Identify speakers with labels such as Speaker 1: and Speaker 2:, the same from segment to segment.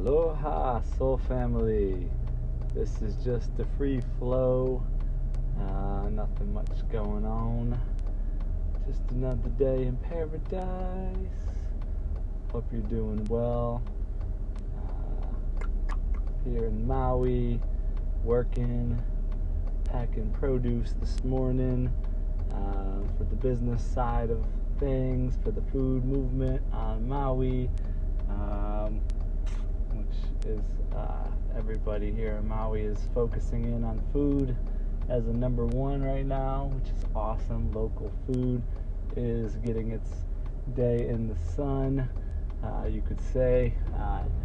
Speaker 1: Aloha, soul family. This is just a free flow. Nothing much going on. Just another day in paradise. Hope you're doing well. Here in Maui, working, packing produce this morning for the business side of things, for the food movement on Maui. Which is everybody here in Maui is focusing in on food as a number one right now, which is awesome. Local food is getting its day in the sun, you could say.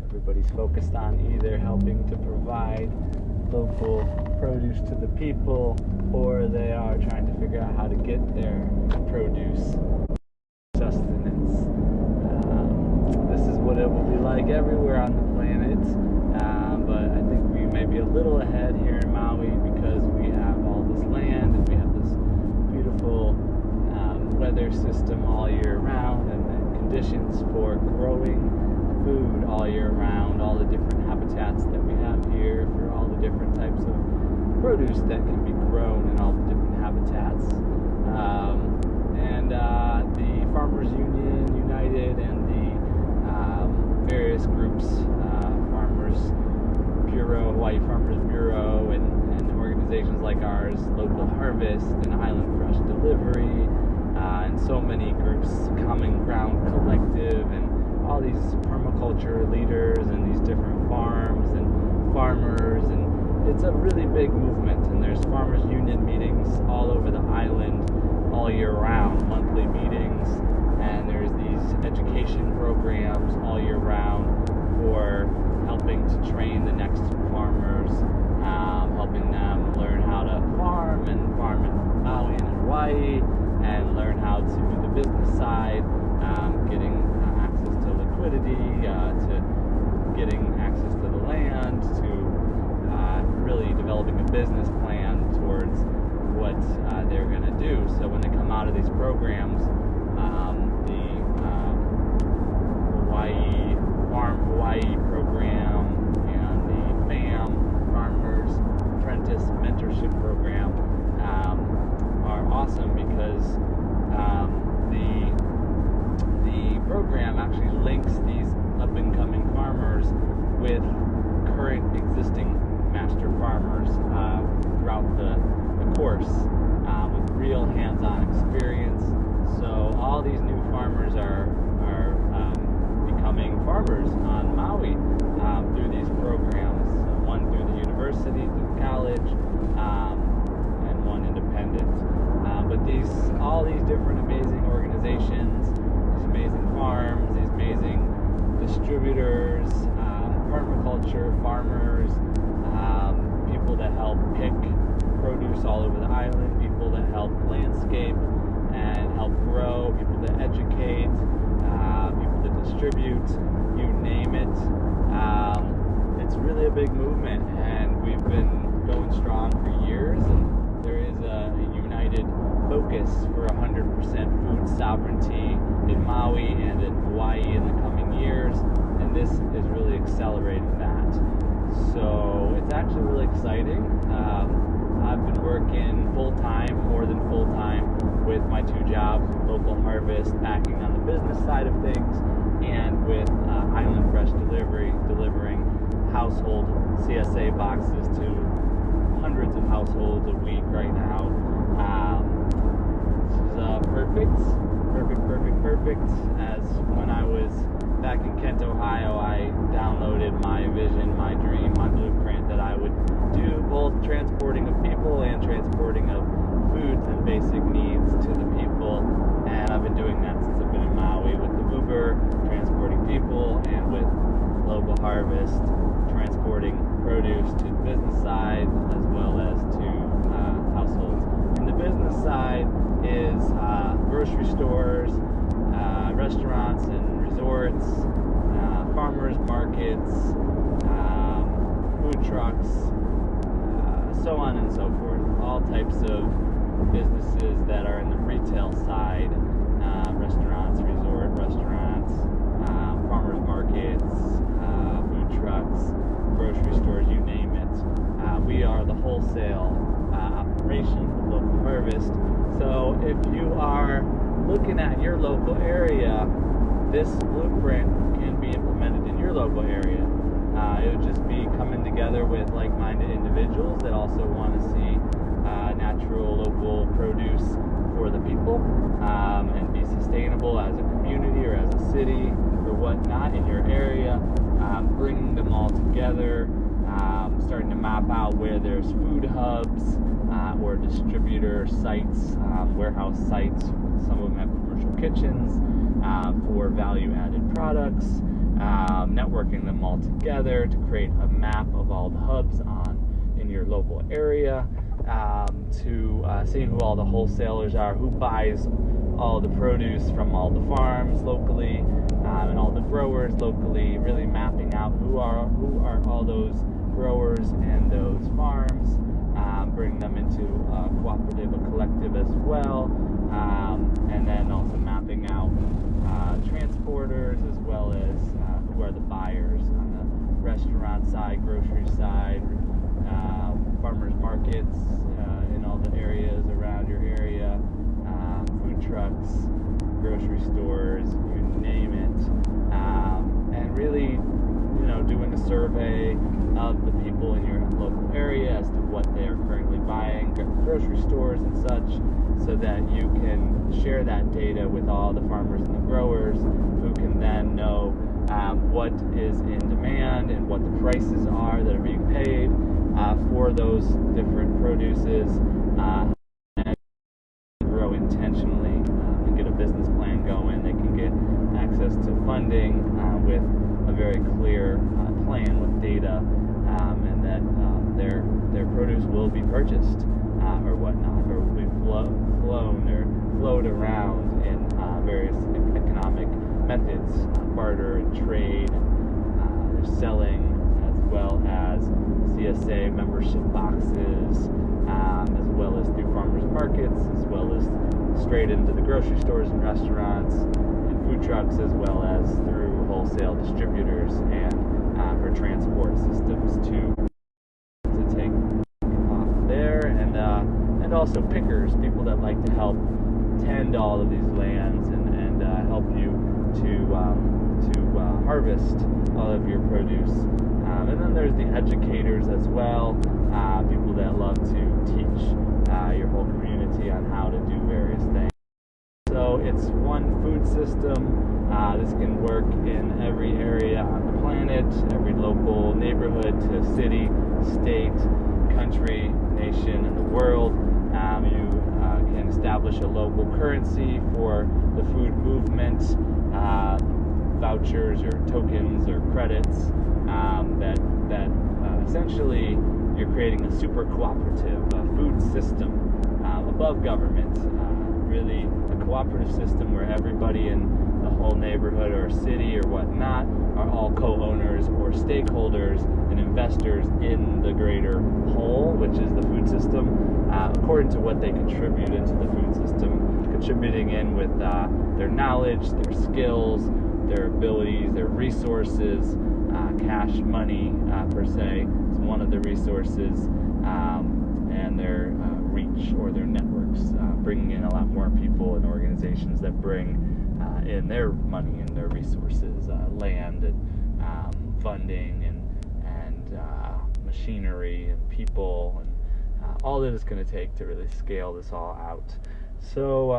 Speaker 1: Everybody's focused on either helping to provide local produce to the people, or they are trying to figure out how to get their produce sustenance. This is what it will be like everywhere on the planet, but I think we may be a little ahead here in Maui because we have all this land and we have this beautiful weather system all year round, and conditions for growing food all year round, all the different habitats that we have here for all the different types of produce that can be grown in all the different habitats. And the Farmers Union United and the various groups, Farmers Bureau, Hawaii Farmers Bureau, and organizations like ours, Local Harvest and Island Fresh Delivery, and so many groups, Common Ground Collective, and all these permaculture leaders and these different farms and farmers, and it's a really big movement. And there's Farmers Union meetings all over the island all year round, monthly meetings, and there's these education programs all year round for helping to train the next farmers, helping them learn how to farm in Maui and Hawaii, and learn how to do the business side, getting access to liquidity, to getting access to the land, to really developing a business plan towards what they're going to do. So when they come out of these programs, the Hawaii program and the FAM Farmers Apprentice Mentorship Program are awesome because the program actually links these up-and-coming farmers with current existing master farmers throughout the course, with real hands-on experience. So all these new farmers are becoming farmers on Maui through these programs, one through the university, through the college, and one independent. But all these different amazing organizations, these amazing farms, these amazing distributors, permaculture farmers, people that help pick produce all over the island, people that help landscape and help grow, people that educate, people that distribute, you name it. It's really a big movement, and we've been going strong for years, and there is a united focus for 100% food sovereignty in Maui and in Hawaii in the coming years, and this is really accelerating that. So it's actually really exciting. I've been working full-time, more than full-time, with my two jobs, Local Harvest, packing on the business side of things, and with Island Fresh Delivery, delivering household CSA boxes to hundreds of households a week right now. This is perfect, as when I was back in Kent, Ohio, I downloaded my vision, my dream, my blueprint that I would do both transporting of people and transporting of foods and basic needs to the people, and I've been doing that since I've been in Maui with the Uber, transporting people, and with Local Harvest, transporting produce to the business side as well as to households. And the business side is grocery stores, restaurants and resorts, farmers markets, food trucks, so on and so forth. All types of businesses that are in the retail side, restaurants, resort restaurants, farmers markets, food trucks, wholesale operation of local harvest. So if you are looking at your local area, this blueprint can be implemented in your local area. It would just be coming together with like-minded individuals that also want to see natural local produce for the people, and be sustainable as a community or as a city or whatnot in your area. Bringing them all together, starting to map out where there's food hubs or distributor sites, warehouse sites. Some of them have commercial kitchens for value-added products. Networking them all together to create a map of all the hubs in your local area, to see who all the wholesalers are, who buys all the produce from all the farms locally, and all the growers locally, really mapping out who are all those growers and those farms, bring them into a cooperative, a collective as well, and then also mapping out transporters as well as who are the buyers on the restaurant side, grocery side, farmers markets in all the areas around your area, food trucks, grocery stores, you name it, and really, doing a survey of the people in your local area as to what they are currently buying, grocery stores and such, so that you can share that data with all the farmers and the growers, who can then know what is in demand and what the prices are that are being paid for those different produces, and grow intentionally and get a business plan going. They can get access to funding with a very clear plan with data, and that their produce will be purchased or whatnot, or will be flown or flowed around in various economic methods, barter and trade, selling, as well as CSA membership boxes, as well as through farmers markets, as well as straight into the grocery stores and restaurants and food trucks, as well as through wholesale distributors and for transport systems to take off there, and also pickers, people that like to help tend all of these lands and help you to harvest all of your produce. And then there's the educators as well, people that love to teach your whole community on how to do various things. So it's one food system. This can work in every area on the planet, every local neighborhood to city, state, country, nation, and the world. You can establish a local currency for the food movement, vouchers or tokens or credits, that essentially you're creating a super cooperative food system above government, really a cooperative system where everybody in the whole neighborhood or city or whatnot are all co-owners or stakeholders and investors in the greater whole, which is the food system, according to what they contribute into the food system, contributing in with their knowledge, their skills, their abilities, their resources. Cash money per se is one of the resources, and their reach or their networks, bringing in a lot more people and organizations that bring in their money and their resources, land and funding and machinery and people, and all that it's going to take to really scale this all out. So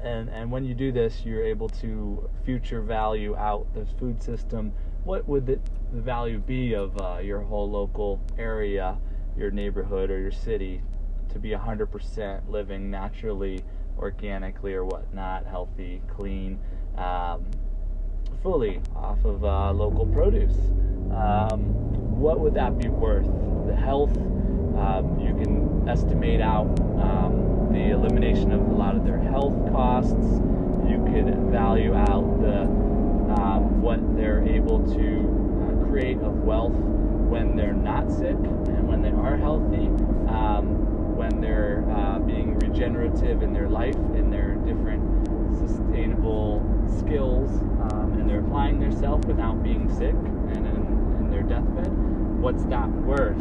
Speaker 1: and when you do this, you're able to future value out the food system. What would the value be of your whole local area, your neighborhood or your city, to be 100% living naturally, organically or whatnot, healthy, clean, fully off of local produce? What would that be worth? The health, you can estimate out the elimination of a lot of their health costs. You could value out the what they're able to create of wealth when they're not sick and when they are healthy, when they're being regenerative in their life, in their different sustainable skills, and they're applying themselves without being sick and in their deathbed. what's that worth?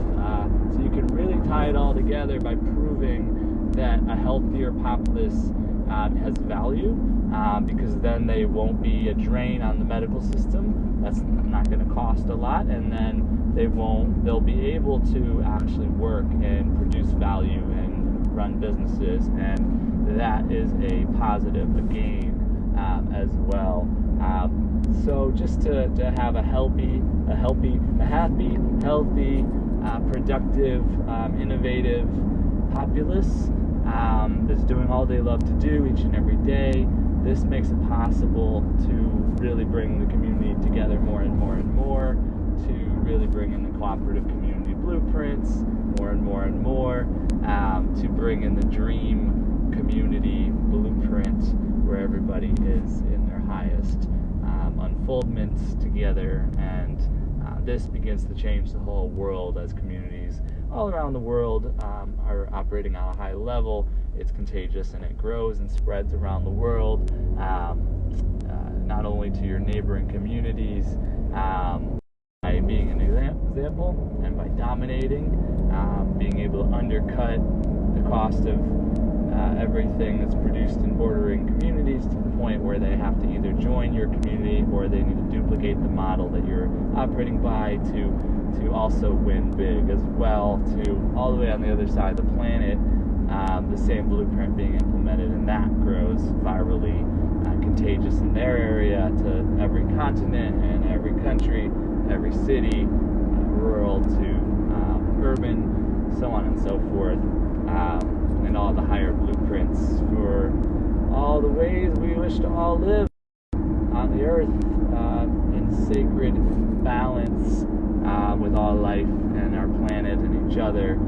Speaker 1: So you can really tie it all together by proving that a healthier populace has value, because then they won't be a drain on the medical system. That's not going to cost a lot, and then they'll be able to actually work and produce value and run businesses, and that is a positive, a gain as well. So just to have a happy, healthy, productive, innovative populace that's doing all they love to do each and every day. This makes it possible to really bring the community together more and more and more, to really bring in the cooperative community blueprints more and more and more, to bring in the dream community blueprint where everybody is in their highest unfoldment together, and this begins to change the whole world as communities all around the world are operating on a high level. It's contagious and it grows and spreads around the world, not only to your neighboring communities, by being an example and by dominating, being able to undercut the cost of everything that's produced in bordering communities to the point where they have to either join your community or they need to duplicate the model that you're operating by to also win big as well, to all the way on the other side of the planet, the same blueprint being implemented, and that grows virally contagious in their area to every continent and every country, every city, rural to urban, so on and so forth, and all the higher blueprints for all the ways we wish to all live on the earth in sacred balance with all life and our planet and each other.